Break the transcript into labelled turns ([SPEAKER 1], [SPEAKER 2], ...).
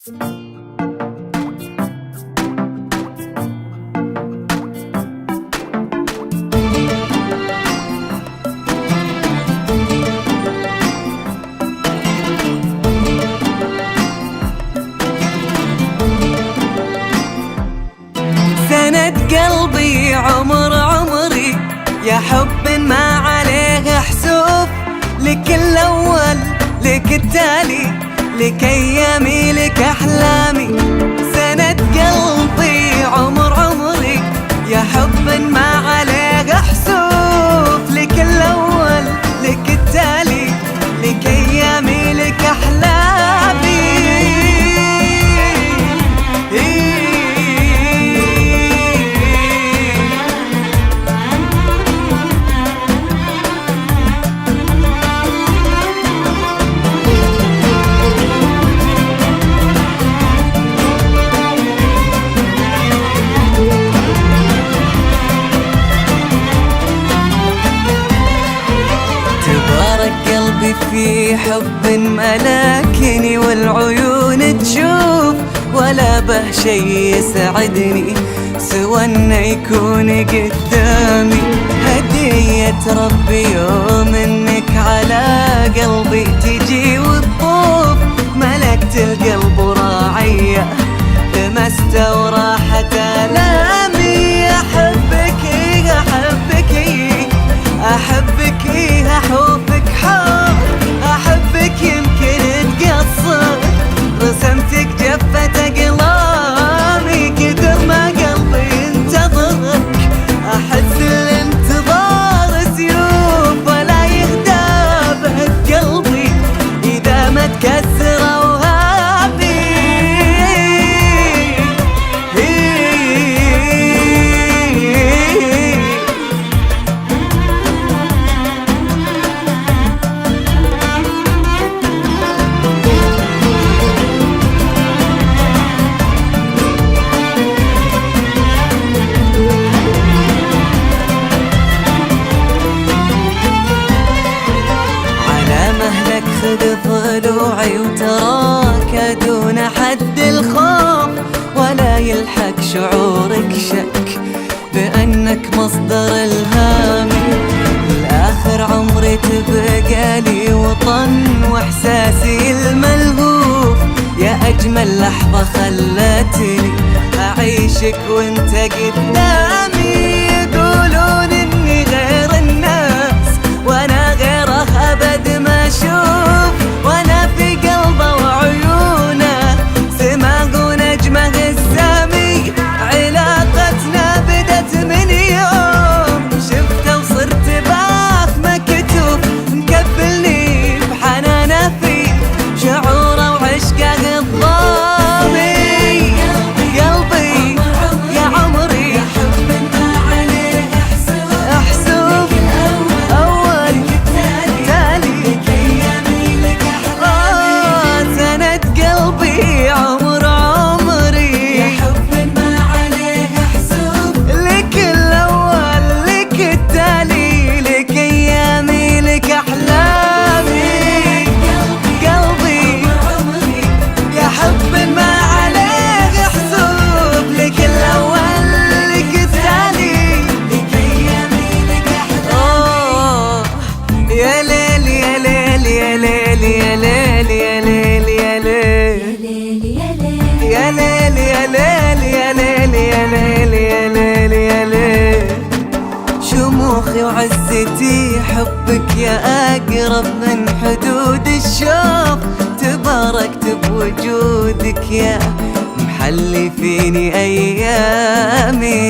[SPEAKER 1] سند قلبي عمر عمري، يا حب ما عليه حسوب، لك الأول لك التالي، لك أيامي لك أحلامي. سند قلبي عمر عمري، يا حب ما عليه حسوب، لك الأول لك التالي، لك أيامي لك أحلامي. في حب ملاكني والعيون تشوف، ولا به شي يسعدني سوى انه يكون قدامي. هدية ربي يوم انك على قلبي تجي وتطوف، ملكت القلب وراعيه لمست وراحت آلامي. أحبك أحبك أحبك أحوفك حب، أحبك يمكن تقصر، رسمتك جفة أقلامي. كثر ما قلبي انتظرك أحس الانتظار سيوف، ولا يهدى به قلبي إذا ما تكسر أوهامي. خذ ضلوعي وتراك دون حد الخوف، ولا يلحق شعورك شك بأنك مصدر الهامي. لآخر عمري تبقى لي وطن وإحساسي الملهوف، يا أجمل لحظة خلتني أعيشك وانت قدامي. يقولون إني غير الناس وأنا غيره أبد ما أشوف، وأنا في قلبه وعيونه سماق ونجمه السامي. علاقتنا بدت من يوم شفته وصرت باف مكتوب، مكبلني بحنانه في شعوره وعشقه غضامي. قلبي يا عمري أحسوب أول تالي، سند قلبي عمر عمري، يا حب ما عليه حسوب، لك الأول لك التالي، لك أيامي لك أحلامي. قلبي يا حب ما عليه حسوب، لك الأول لك التالي، لك أيامي لك أحلامي. يا ليل يا ليل يا ليل يا ليل يا ليل يا ليل يا ليل يا ليل يا ليل يا ليل يا ليل يا ليل. شموخي وعزتي حبك يا أقرب من حدود الشوق، تباركت بوجودك يا محلي فيني أيامي.